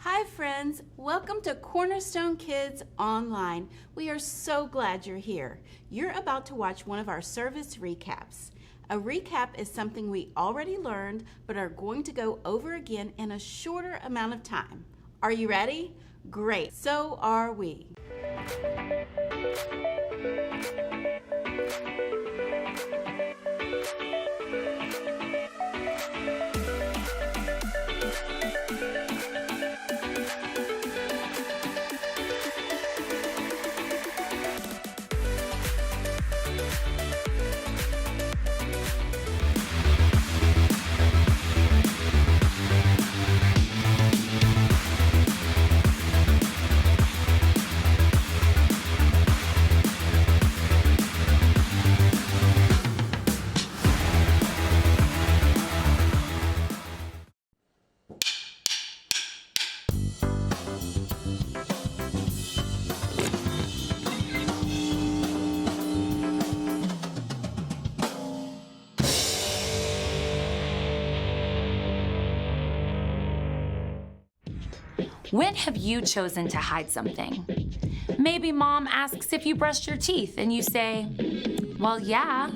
Hi friends, welcome to Cornerstone Kids Online. We are so glad you're here. You're about to watch one of our service recaps. A recap is something we already learned but are going to go over again in a shorter amount of time. Are you ready? Great, so are we. When have you chosen to hide something? Maybe mom asks if you brushed your teeth and you say, well, yeah,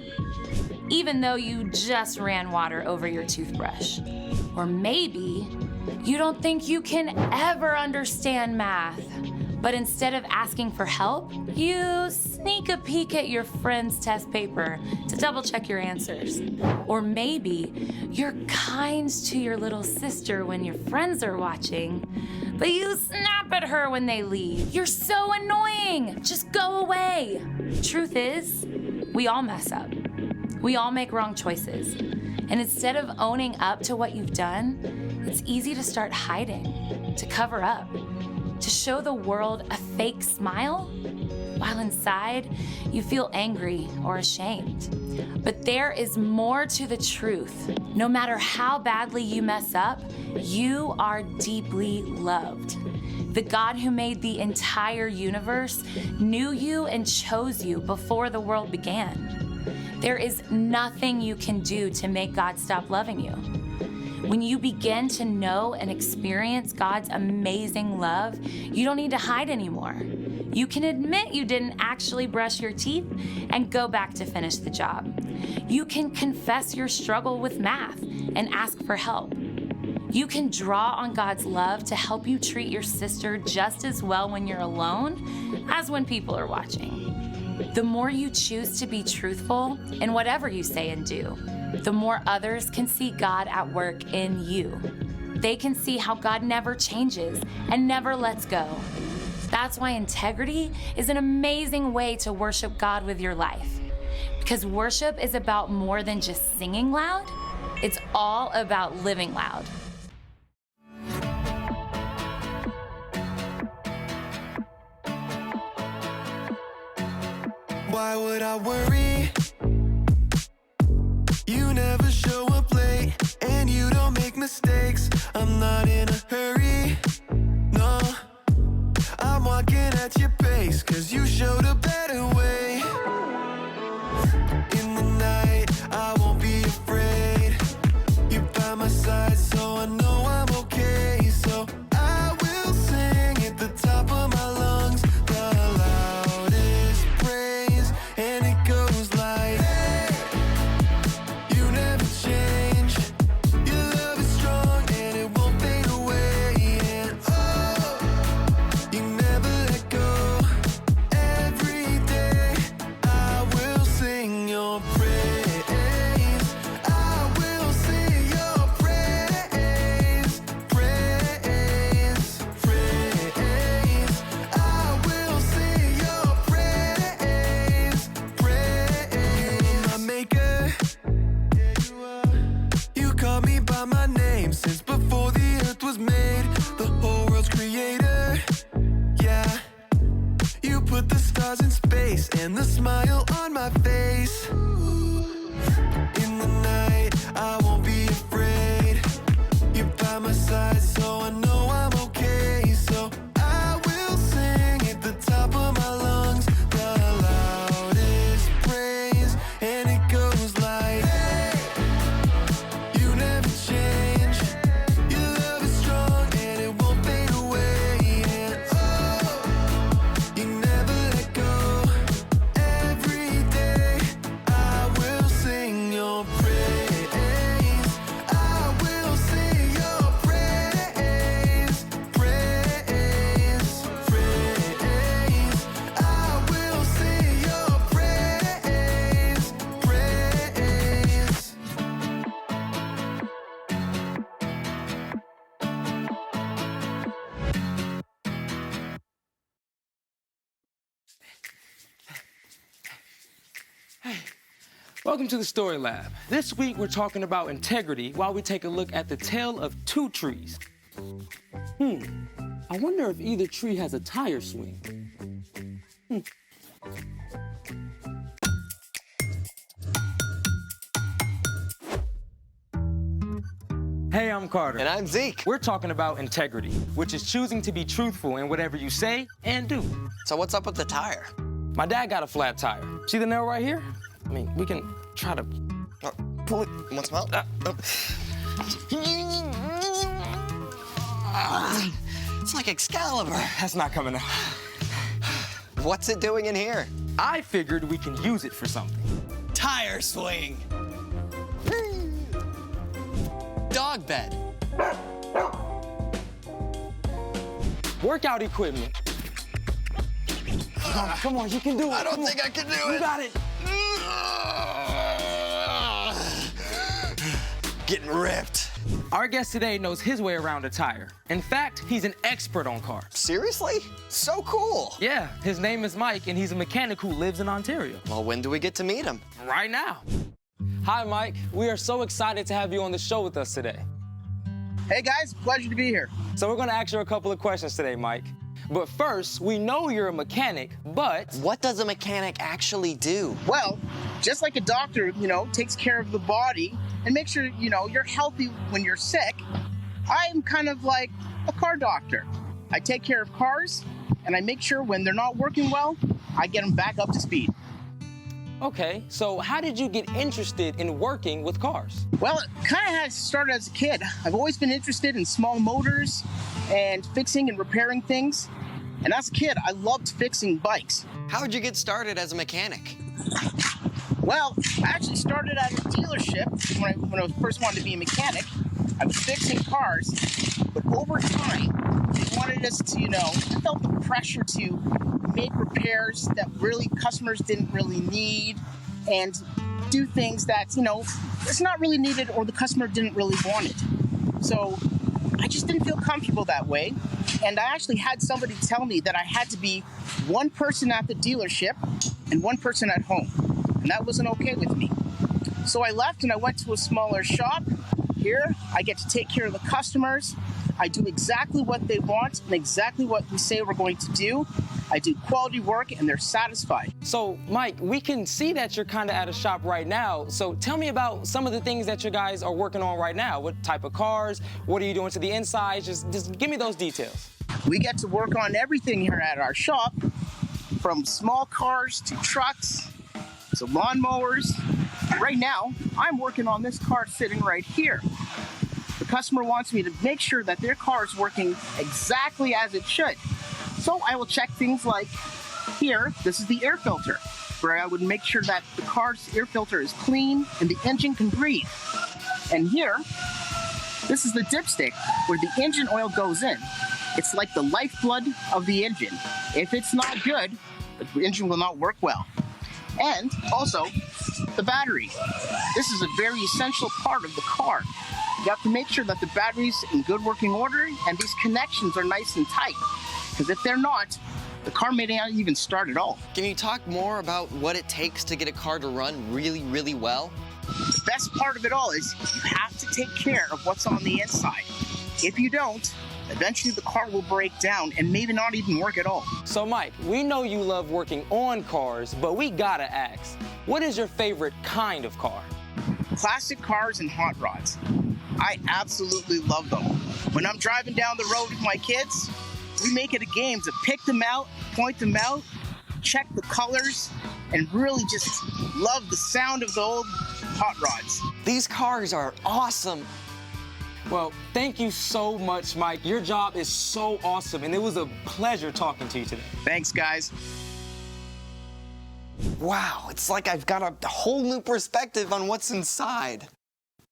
even though you just ran water over your toothbrush. Or maybe you don't think you can ever understand math, but instead of asking for help, you sneak a peek at your friend's test paper to double check your answers. Or maybe you're kind to your little sister when your friends are watching, but you snap at her when they leave. You're so annoying. Just go away. Truth is, we all mess up. We all make wrong choices. And instead of owning up to what you've done, it's easy to start hiding, to cover up, to show the world a fake smile, while inside you feel angry or ashamed. But there is more to the truth. No matter how badly you mess up, you are deeply loved. The God who made the entire universe knew you and chose you before the world began. There is nothing you can do to make God stop loving you. When you begin to know and experience God's amazing love, you don't need to hide anymore. You can admit you didn't actually brush your teeth and go back to finish the job. You can confess your struggle with math and ask for help. You can draw on God's love to help you treat your sister just as well when you're alone as when people are watching. The more you choose to be truthful in whatever you say and do, the more others can see God at work in you. They can see how God never changes and never lets go. That's why integrity is an amazing way to worship God with your life. Because worship is about more than just singing loud. It's all about living loud. Why would I worry? You never show up late, and you don't make mistakes. I'm not in a hurry, no. I'm walking at your pace, 'cause you showed a better way. In the night, I won't be afraid. You're by my side, so I know I'm okay. So I will sing at the top of my lungs, the loudest praise, and it goes like, hey, you never change. Your love is strong and it won't fade away. And oh, you never let go. Every day I will sing your praise. I will sing your praise. Praise, praise. I will sing your praise. Praise. You're my maker. Yeah, you are. You call me by my name since before the earth was made. The whole world's creator. Yeah. You put the stars in space and the smile on my face. In the night, I won't be afraid. You're by my side, so I know I'm okay. So I will sing at the top of my lungs, the loudest praise, and it goes like, hey, you never change. Your love is strong and it won't fade away. Welcome to the Story Lab. This week we're talking about integrity while we take a look at the tale of two trees. I wonder if either tree has a tire swing. Hey, I'm Carter. And I'm Zeke. We're talking about integrity, which is choosing to be truthful in whatever you say and do. So what's up with the tire? My dad got a flat tire. See the nail right here? I mean, we can try to... Pull it. You want some help? It's like Excalibur. That's not coming out. What's it doing in here? I figured we can use it for something. Tire swing. Dog bed. Workout equipment. Come on, you can do it. I don't think I can do it. You got it. Getting ripped. Our guest today knows his way around a tire. In fact, he's an expert on cars. Seriously? So cool. Yeah, his name is Mike, and he's a mechanic who lives in Ontario. Well, when do we get to meet him? Right now. Hi, Mike. We are so excited to have you on the show with us today. Hey guys, pleasure to be here. So we're gonna ask you a couple of questions today, Mike. But first, we know you're a mechanic, but... What does a mechanic actually do? Well, just like a doctor, takes care of the body and makes sure, you're healthy when you're sick, I'm kind of like a car doctor. I take care of cars and I make sure when they're not working well, I get them back up to speed. Okay, so how did you get interested in working with cars? Well, it kind of has started as a kid. I've always been interested in small motors and fixing and repairing things. And as a kid, I loved fixing bikes. How would you get started as a mechanic? Well, I actually started at a dealership when I first wanted to be a mechanic. I was fixing cars, but over time, they wanted us to, I felt the pressure to make repairs that really customers didn't really need and do things that, it's not really needed or the customer didn't really want it. So I just didn't feel comfortable that way. And I actually had somebody tell me that I had to be one person at the dealership and one person at home. And that wasn't okay with me. So I left and I went to a smaller shop. Here, I get to take care of the customers. I do exactly what they want and exactly what we say we're going to do. I do quality work and they're satisfied. So, Mike, we can see that you're kind of at a shop right now. So tell me about some of the things that you guys are working on right now. What type of cars? What are you doing to the inside? Just give me those details. We get to work on everything here at our shop, from small cars to trucks to lawnmowers. Right now, I'm working on this car sitting right here. The customer wants me to make sure that their car is working exactly as it should. So I will check things like here, this is the air filter, where I would make sure that the car's air filter is clean and the engine can breathe. And here, this is the dipstick where the engine oil goes in. It's like the lifeblood of the engine. If it's not good, the engine will not work well. And also, the battery. This is a very essential part of the car. You have to make sure that the battery's in good working order and these connections are nice and tight. Because if they're not, the car may not even start at all. Can you talk more about what it takes to get a car to run really, really well? The best part of it all is you have to take care of what's on the inside. If you don't, eventually the car will break down and maybe not even work at all. So, Mike, we know you love working on cars, but we gotta ask, what is your favorite kind of car? Classic cars and hot rods. I absolutely love them. When I'm driving down the road with my kids, we make it a game to pick them out, point them out, check the colors, and really just love the sound of the old hot rods. These cars are awesome. Well, thank you so much, Mike. Your job is so awesome, and it was a pleasure talking to you today. Thanks, guys. Wow, it's like I've got a whole new perspective on what's inside.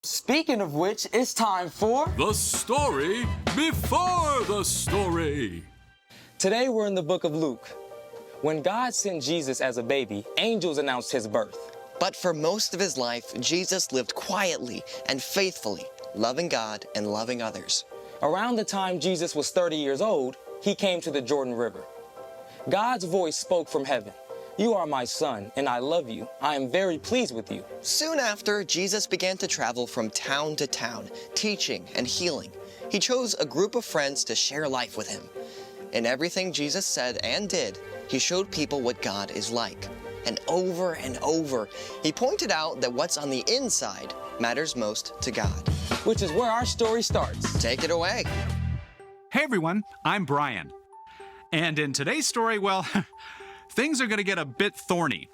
Speaking of which, it's time for... The story before the story. Today, we're in the book of Luke. When God sent Jesus as a baby, angels announced his birth. But for most of his life, Jesus lived quietly and faithfully, loving God and loving others. Around the time Jesus was 30 years old, he came to the Jordan River. God's voice spoke from heaven. You are my son, and I love you. I am very pleased with you. Soon after, Jesus began to travel from town to town, teaching and healing. He chose a group of friends to share life with him. In everything Jesus said and did, he showed people what God is like. And over, he pointed out that what's on the inside matters most to God. Which is where our story starts. Take it away. Hey everyone, I'm Brian. And in today's story, well, things are going to get a bit thorny.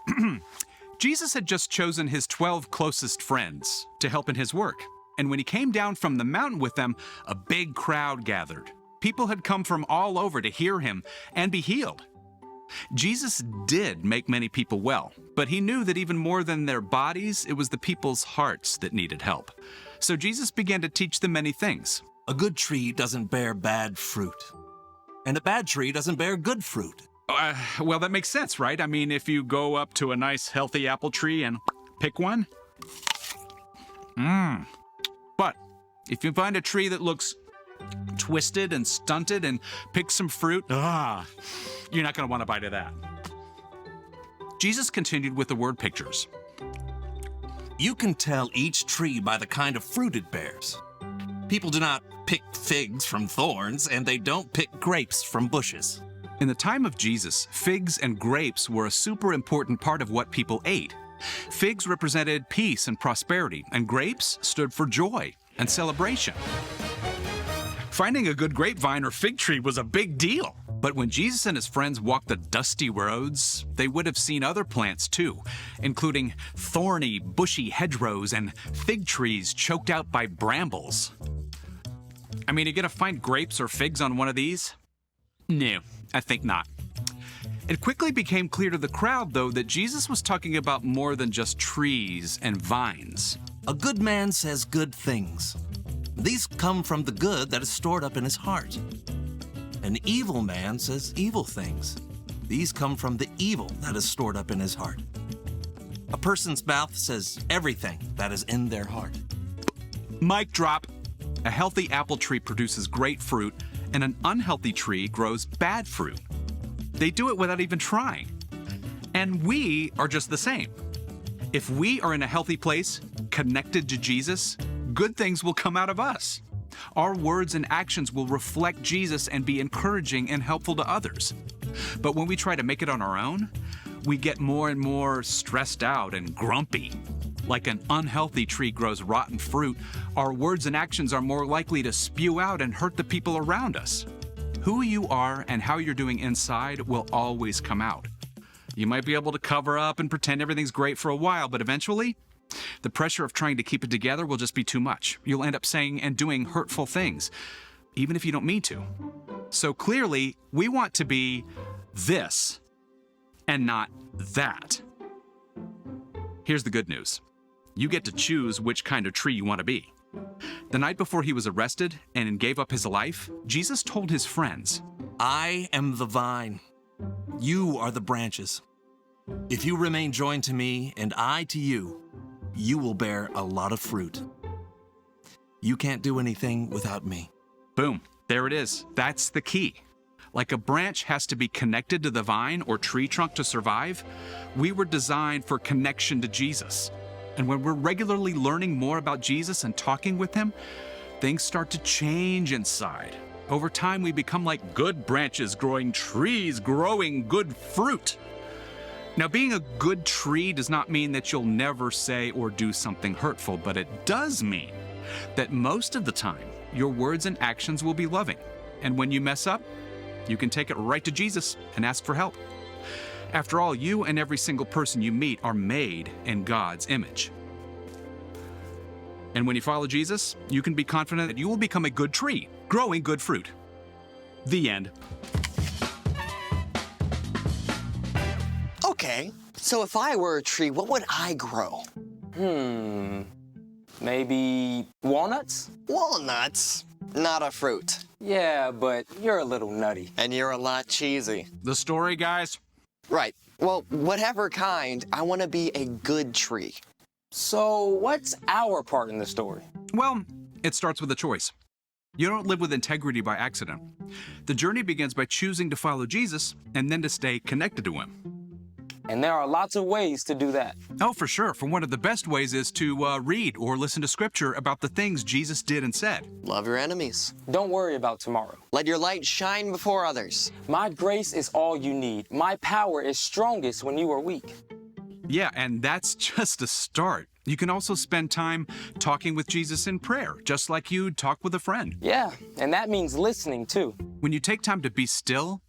Jesus had just chosen his 12 closest friends to help in his work. And when he came down from the mountain with them, a big crowd gathered. People had come from all over to hear him and be healed. Jesus did make many people well, but he knew that even more than their bodies, it was the people's hearts that needed help. So Jesus began to teach them many things. A good tree doesn't bear bad fruit, and a bad tree doesn't bear good fruit. Well, that makes sense, right? I mean, if you go up to a nice, healthy apple tree and pick one. But if you find a tree that looks twisted and stunted and pick some fruit, you're not going to want to bite of that. Jesus continued with the word pictures. You can tell each tree by the kind of fruit it bears. People do not pick figs from thorns, and they don't pick grapes from bushes. In the time of Jesus, figs and grapes were a super important part of what people ate. Figs represented peace and prosperity, and grapes stood for joy and celebration. Finding a good grapevine or fig tree was a big deal. But when Jesus and his friends walked the dusty roads, they would have seen other plants too, including thorny, bushy hedgerows and fig trees choked out by brambles. I mean, are you gonna find grapes or figs on one of these? No, I think not. It quickly became clear to the crowd, though, that Jesus was talking about more than just trees and vines. A good man says good things. These come from the good that is stored up in his heart. An evil man says evil things. These come from the evil that is stored up in his heart. A person's mouth says everything that is in their heart. Mic drop. A healthy apple tree produces great fruit, and an unhealthy tree grows bad fruit. They do it without even trying. And we are just the same. If we are in a healthy place, connected to Jesus, good things will come out of us. Our words and actions will reflect Jesus and be encouraging and helpful to others. But when we try to make it on our own, we get more and more stressed out and grumpy. Like an unhealthy tree grows rotten fruit, our words and actions are more likely to spew out and hurt the people around us. Who you are and how you're doing inside will always come out. You might be able to cover up and pretend everything's great for a while, but eventually, the pressure of trying to keep it together will just be too much. You'll end up saying and doing hurtful things, even if you don't mean to. So clearly, we want to be this and not that. Here's the good news. You get to choose which kind of tree you want to be. The night before he was arrested and gave up his life, Jesus told his friends, I am the vine. You are the branches. If you remain joined to me and I to you, you will bear a lot of fruit. You can't do anything without me. Boom, there it is. That's the key. Like a branch has to be connected to the vine or tree trunk to survive, we were designed for connection to Jesus. And when we're regularly learning more about Jesus and talking with him, things start to change inside. Over time, we become like good branches growing trees, growing good fruit. Now, being a good tree does not mean that you'll never say or do something hurtful, but it does mean that most of the time, your words and actions will be loving. And when you mess up, you can take it right to Jesus and ask for help. After all, you and every single person you meet are made in God's image. And when you follow Jesus, you can be confident that you will become a good tree, growing good fruit. The end. Okay, so if I were a tree, what would I grow? Maybe walnuts? Walnuts? Not a fruit. Yeah, but you're a little nutty. And you're a lot cheesy. The story, guys? Right. Well, whatever kind, I want to be a good tree. So what's our part in the story? Well, it starts with a choice. You don't live with integrity by accident. The journey begins by choosing to follow Jesus and then to stay connected to him. And there are lots of ways to do that. Oh, for sure. For one of the best ways is to read or listen to scripture about the things Jesus did and said. Love your enemies. Don't worry about tomorrow. Let your light shine before others. My grace is all you need. My power is strongest when you are weak. Yeah, and that's just a start. You can also spend time talking with Jesus in prayer, just like you'd talk with a friend. Yeah, and that means listening too. When you take time to be still,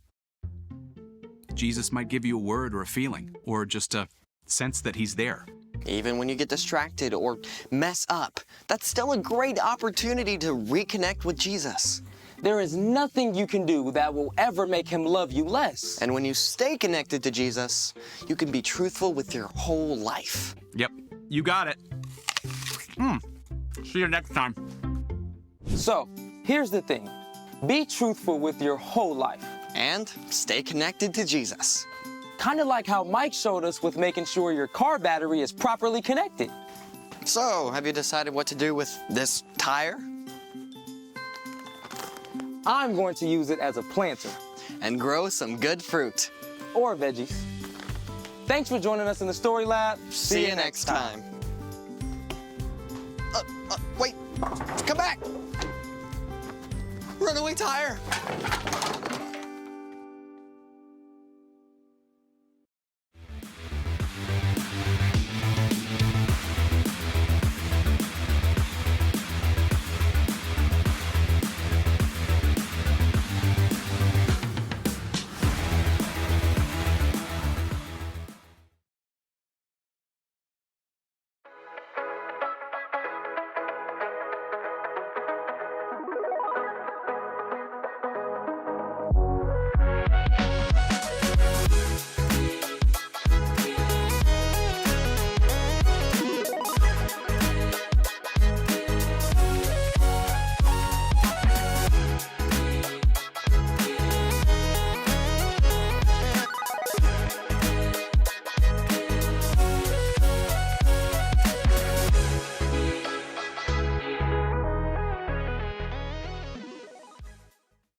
Jesus might give you a word or a feeling, or just a sense that he's there. Even when you get distracted or mess up, that's still a great opportunity to reconnect with Jesus. There is nothing you can do that will ever make him love you less. And when you stay connected to Jesus, you can be truthful with your whole life. Yep, you got it. See you next time. So, here's the thing. Be truthful with your whole life. And stay connected to Jesus. Kind of like how Mike showed us with making sure your car battery is properly connected. So, have you decided what to do with this tire? I'm going to use it as a planter. And grow some good fruit. Or veggies. Thanks for joining us in the Story Lab. See you next time. Wait, come back! Runaway tire!